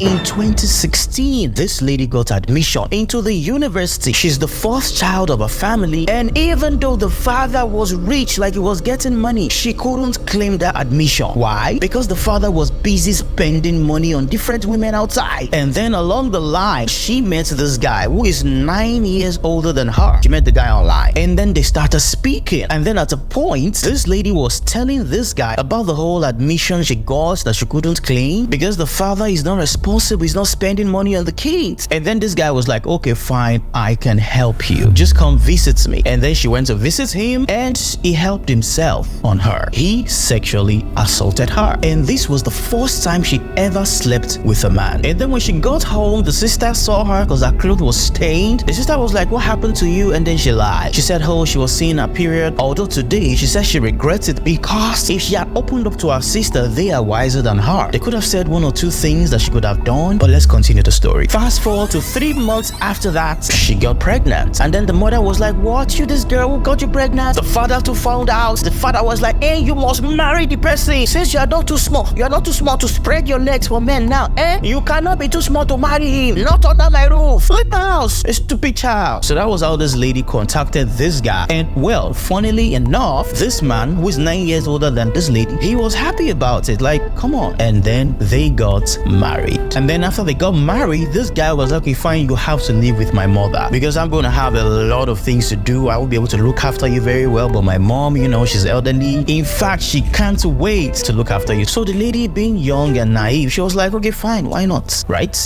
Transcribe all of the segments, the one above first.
In 2016, this lady got admission into the university. She's the fourth child of a family, and even though the father was rich, like he was getting money, she couldn't claim that admission. Why? Because the father was busy spending money on different women outside. And then along the line, she met this guy who is 9 years older than her. She met the guy online, and then they started speaking. And then at a point, this lady was telling this guy about the whole admission she got that she couldn't claim because the father is not responsible, he's not spending money on the kids. And then this guy was like, okay, fine, I can help you, just come visit me. And then she went to visit him, and he helped himself on her. He sexually assaulted her, and this was the first time she ever slept with a man. And then when she got home, the sister saw her because her clothes was stained. The sister was like, what happened to you? And then she lied. She said, oh, she was seeing her period. Although today she said she regrets it because if she had opened up to her sister, they are wiser than her. They could have said one or two things that she could have done. But let's continue the story. Fast forward to 3 months after that, she got pregnant. And then the mother was like, what? You this girl who got you pregnant? The father too found out. The father was like, hey, you must marry the person. Since you are not too small, you are not too small to spread your legs for men now, you cannot be too small to marry him. Not under my roof. Leave the house, a stupid child. So that was how this lady contacted this guy. And well, funnily enough, this man who is 9 years older than this lady, he was happy about it. Like, come on. And then they got married. And then after they got married, this guy was like, okay, fine, you have to live with my mother because I'm going to have a lot of things to do. I will be able to look after you very well. But my mom, you know, she's elderly. In fact, she can't wait to look after you. So the lady, being young and naive, she was like, okay, fine, why not? Right?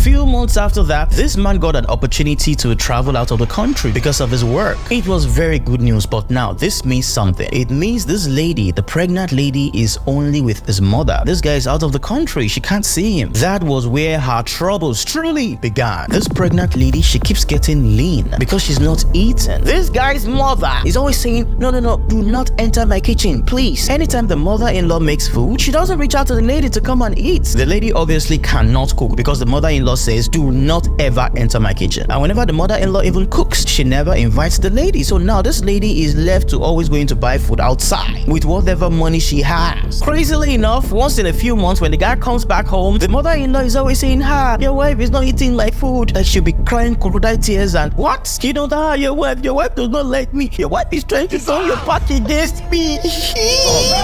Few months after that, this man got an opportunity to travel out of the country because of his work. It was very good news, but now this means something. It means this lady, the pregnant lady, is only with his mother. This guy is out of the country. She can't see him. That was where her troubles truly began. This pregnant lady, she keeps getting lean because she's not eating. This guy's mother is always saying, no, do not enter my kitchen, please. Anytime the mother-in-law makes food, she doesn't reach out to the lady to come and eat. The lady obviously cannot cook because the mother-in-law says, do not ever enter my kitchen. And whenever the mother-in-law even cooks, she never invites the lady. So now this lady is left to always going to buy food outside with whatever money she has. Crazily enough, once in a few months when the guy comes back home, the mother-in-law is always saying, your wife is not eating my food. Like she'll be crying crocodile tears and what? You know that your wife does not like me. Your wife is trying to turn your back against me.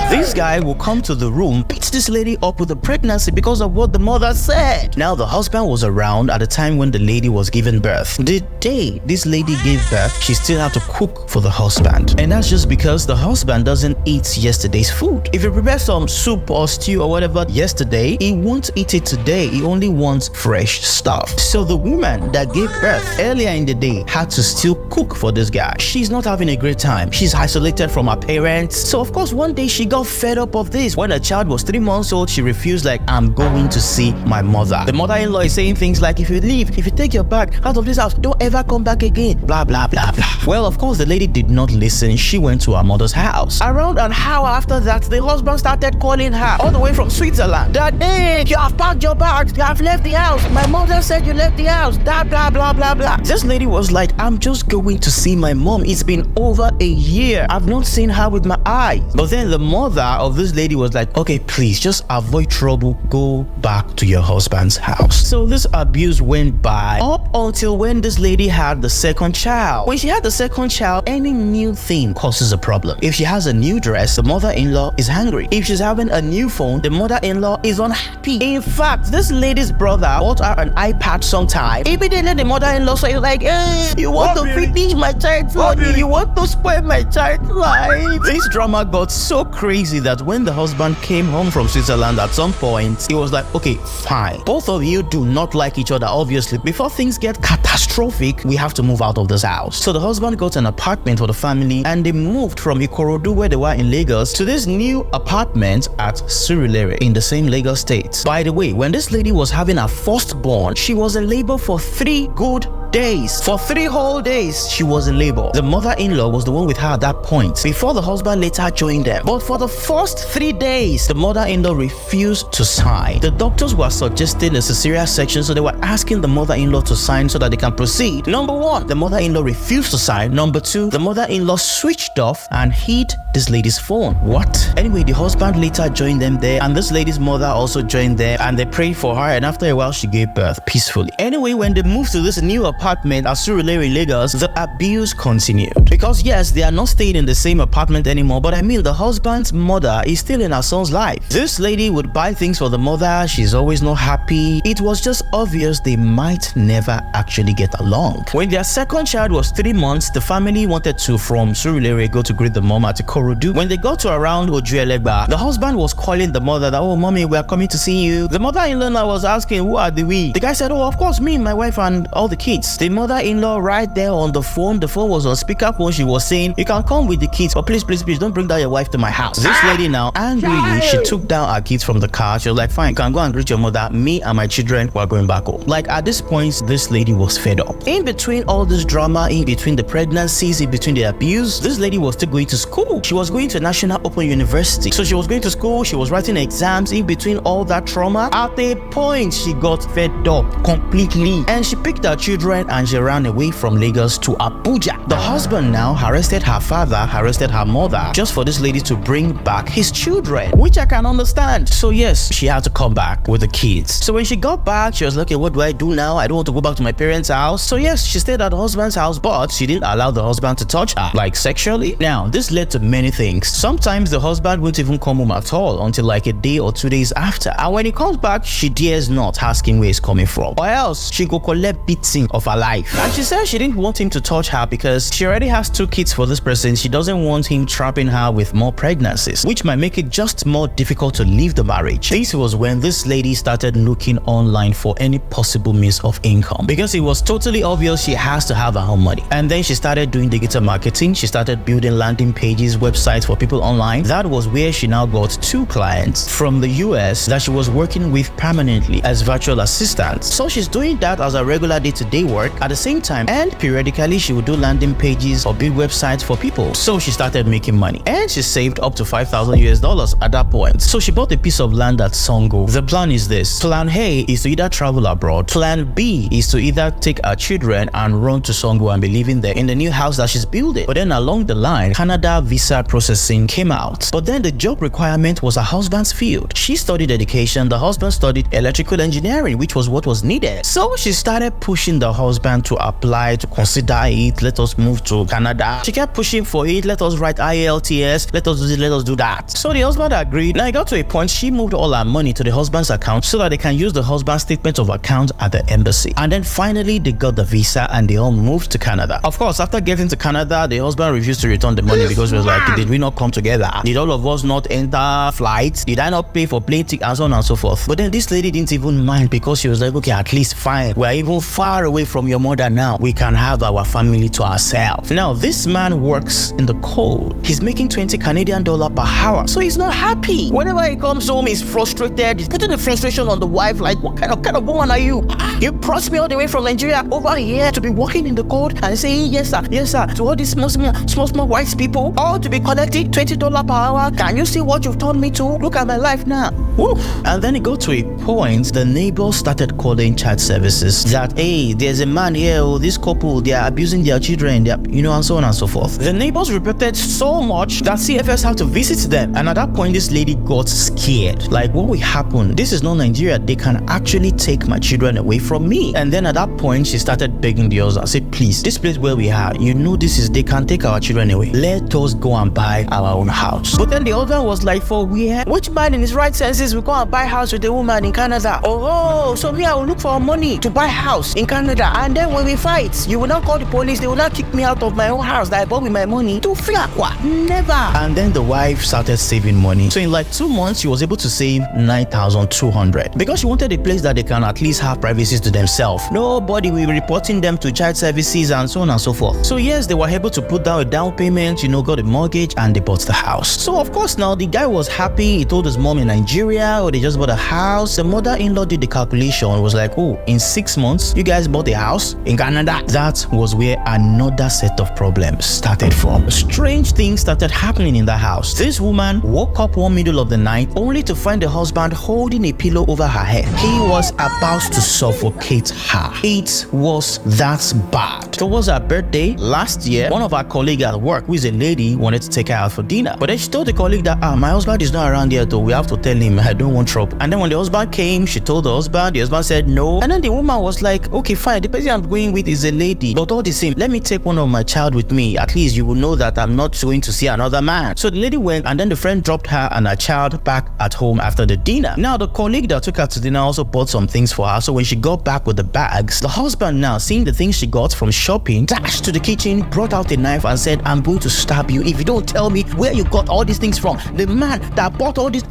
This guy will come to the room, beats this lady up with the pregnancy because of what the mother said. Now the husband was around at the time when the lady was giving birth. The day this lady gave birth, she still had to cook for the husband. And that's just because the husband doesn't eat yesterday's food. If you prepare some soup or stew or whatever yesterday, he won't eat it today. He only wants fresh stuff. So the woman that gave birth earlier in the day had to still cook for this guy. She's not having a great time. She's isolated from her parents. So of course one day she got fed up of this. When her child was 3 months old, she refused, like, I'm going to see my mother. The mother-in-law is saying things like, if you leave, if you take your bag out of this house, don't ever come back again, blah blah blah blah. Well, of course the lady did not listen. She went to her mother's house. Around an hour after that, the husband started calling her all the way from Switzerland that, hey, you have packed your bags, you have left the house, my mother said you left the house, blah blah blah blah blah. This lady was like, I'm just going to see my mom. It's been over a year. I've not seen her with my eyes. But then the mother of this lady was like, okay, please just avoid trouble, go back to your husband's house. So this abuse went by up until when this lady had the second child. When she had the second child, any new thing causes a problem. If she has a new dress, the mother-in-law is angry. If she's having a new phone, the mother-in-law is unhappy. In fact, this lady's brother bought her an iPad sometime. Immediately the mother-in-law said, like, hey, you want to finish my child's money, you want to spoil my child's life. This drama got so crazy that when the husband came home from Switzerland at some point, he was like, okay, fine, both of you do not like each other, obviously. Before things get catastrophic, we have to move out of this house. So the husband got an apartment for the family and they moved from Ikorodu, where they were in Lagos, to this new apartment at Surulere in the same Lagos state. By the way, when this lady was having her firstborn, she was in labor for 3 good days. For 3 whole days, she was in labor. The mother-in-law was the one with her at that point, before the husband later joined them. But for the first 3 days, the mother-in-law refused to sign. The doctors were suggesting a cesarean section, so they were asking the mother-in-law to sign so that they can proceed. Number 1, the mother-in-law refused to sign. Number 2, the mother-in-law switched off and hid this lady's phone. What? Anyway, the husband later joined them there, and this lady's mother also joined there, and they prayed for her, and after a while she gave birth peacefully. Anyway, when they moved to this new apartment at Surulere, Lagos, the abuse continued. Because yes, they are not staying in the same apartment anymore, but I mean the husband's mother is still in her son's life. This lady would buy things for the mother, she's always not happy. It was just obvious they might never actually get along. When their second child was 3 months, the family wanted to from Surulere go to greet the mom at Ikorodu. When they got to around Ojuelegba, the husband was calling the mother that, oh mommy, we are coming to see you. The mother-in-law was asking, who are the we? The guy said, oh, of course, me, my wife, and all the kids. The mother-in-law right there on the phone was on speakerphone. She was saying, you can come with the kids, but please, please, please don't bring down your wife to my house. This lady now, angrily, she took down her kids from the car. She was like, fine, you can go and greet your mother. Me and my children were going back home. Like at this point, this lady was fed up. In between all this drama, in between the pregnancies, in between the abuse, this lady was still going to school. She was going to National Open University. So she was going to school, she was writing exams. In between all that trauma, at a point, she got fed up completely. And she picked her children and she ran away from Lagos to Abuja. The husband now arrested her father, arrested her mother, just for this lady to bring back his children, which I can understand. So yes, she had to come back with the kids. So when she got back, she was like, okay, what do I do now? I don't want to go back to my parents' house. So yes, she stayed at the husband's house, but she didn't allow the husband to touch her, like sexually. Now, this led to many things. Sometimes the husband wouldn't even come home at all until like a day or 2 days after. And when he comes back, she dares not ask him where he's coming from, or else she go collect beating of her life. And she said she didn't want him to touch her because she already has 2 kids for this person. She doesn't want him trapping her with more pregnancies, which might make it just more difficult to leave the marriage. This was when this lady started looking online for any possible means of income, because it was totally obvious she has to have her own money. And then she started doing digital marketing. She started building landing pages, websites for people online. That was where she now got 2 clients from the US that she was working with permanently as virtual assistants. So she's doing that as a regular day-to-day work at the same time, and periodically she would do landing pages or build websites for people. So she started making money, and she saved up to $5,000 at that point. So she bought a piece of land at Songo. The plan is this: plan A is to either travel abroad, plan B is to either take her children and run to Songo and be living there in the new house that she's building. But then along the line, Canada visa processing came out, but then the job requirement was her husband's field. She studied education, the husband studied electrical engineering, which was what was needed. So she started pushing the husband to apply, to consider it, let us move to Canada. She kept pushing for it, let us write IELTS, let us do this, let us do that. So the husband agreed. Now it got to a point, she moved all her money to the husband's account so that they can use the husband's statement of account at the embassy. And then finally they got the visa and they all moved to Canada. Of course, after getting to Canada, the husband refused to return the money because he was like, did we not come together? Did all of us not enter flights? Did I not pay for plane tickets and so on and so forth? But then this lady didn't even mind, because she was like, okay, at least fine, we're even far away from your mother now, we can have our family to ourselves. Now this man works in the coal. He's making 20 Canadian dollar per hour, so he's not happy. Whenever he comes home, he's frustrated. He's putting the frustration on the wife, like, what kind of woman are you? You brought me all the way from Nigeria over here to be working in the cold and saying yes sir to all these small white people, all to be collecting $20 per hour. Can you see what you've turned me to? Look at my life now. Woo. And then it got to a point, the neighbors started calling child services that, hey, there's a man here, oh, this couple, they are abusing their children, they are, and so on and so forth. The neighbors reported so much that CFS had to visit them. And at that point, this lady got scared. Like, what will happen? This is not Nigeria. They can actually take my children away from me. And then at that point, she started begging the husband. I said, please, this place where we are, they can take our children away. Let us go and buy our own house. But then the other was like, for where? Which man in his right senses will go and buy a house with a woman in Canada? Oh, so me, I will look for money to buy a house in Canada. And then when we fight, you will not call the police. They will not kick me out of my own house that I bought with my money. To fiakwa. Never. And then the wife started saving money. So in like 2 months, she was able to save 9,200 because she wanted a place that they can at least have privacy to themselves. Nobody will be reporting them to child services and so on and so forth. So yes, they were able to put down a down payment, got a mortgage, and they bought the house. So of course now the guy was happy. He told his mom in Nigeria, or they just bought a house. The mother-in-law did the calculation. It was like, oh, in 6 months, you guys bought a house in Canada. That was where another set of problems started from. Strange things started happening in that house. This woman woke up one middle of the night only to find the husband holding a pillow over her head. He was about to suffocate her. It was that bad. Towards her birthday last year, one of our colleagues at work, who is a lady, wanted to take her out for dinner. But then she told the colleague that, my husband is not around here, though. We have to tell him I don't want trouble. And then when the husband came, she told the husband said no. And then the woman was like, okay, fine, the person I'm going with is a lady, but all the same, let me take one of my child with me. At least you will know that I'm not going to see another man. So the lady went, and then the friend dropped her and her child back at home after the dinner. Now the colleague that took her to dinner also bought some things for her. So when she got back with the bags, the husband, now seeing the things she got from shopping, dashed to the kitchen, brought out a knife and said, I'm going to stab you if you don't tell me where you got all these things from. The man that bought all this.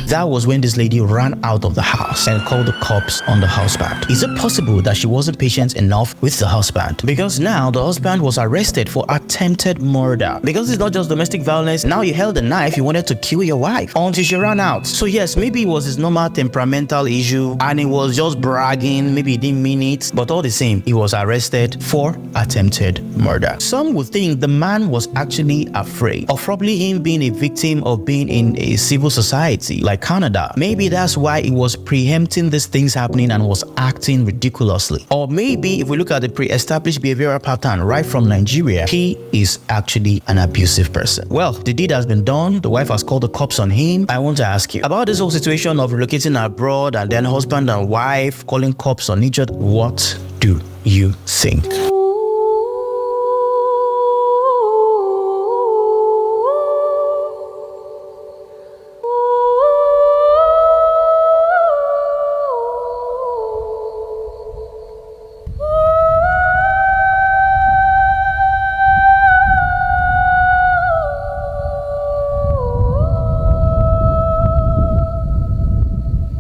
That was when this lady ran out of the house and called the cops on the husband. Is it possible that she wasn't patient enough with the husband? Because now the husband was arrested for attempted murder. Because it's not just domestic violence, now you held a knife, you wanted to kill your wife until she ran out. So yes, maybe it was his normal temperamental issue and he was just bragging, maybe he didn't mean it, but all the same, he was arrested for attempted murder. Some would think the man was actually afraid of probably him being a victim of being in a civil society like Canada. Maybe that's why he was preempting these things happening and was acting ridiculously. Or maybe if we look at the pre-established behavioral pattern right from Nigeria, he is actually an abusive person. Well, the deed has been done. The wife has called the cops on him. I want to ask you about this whole situation of relocating abroad and then husband and wife calling cops on each other. What do you think?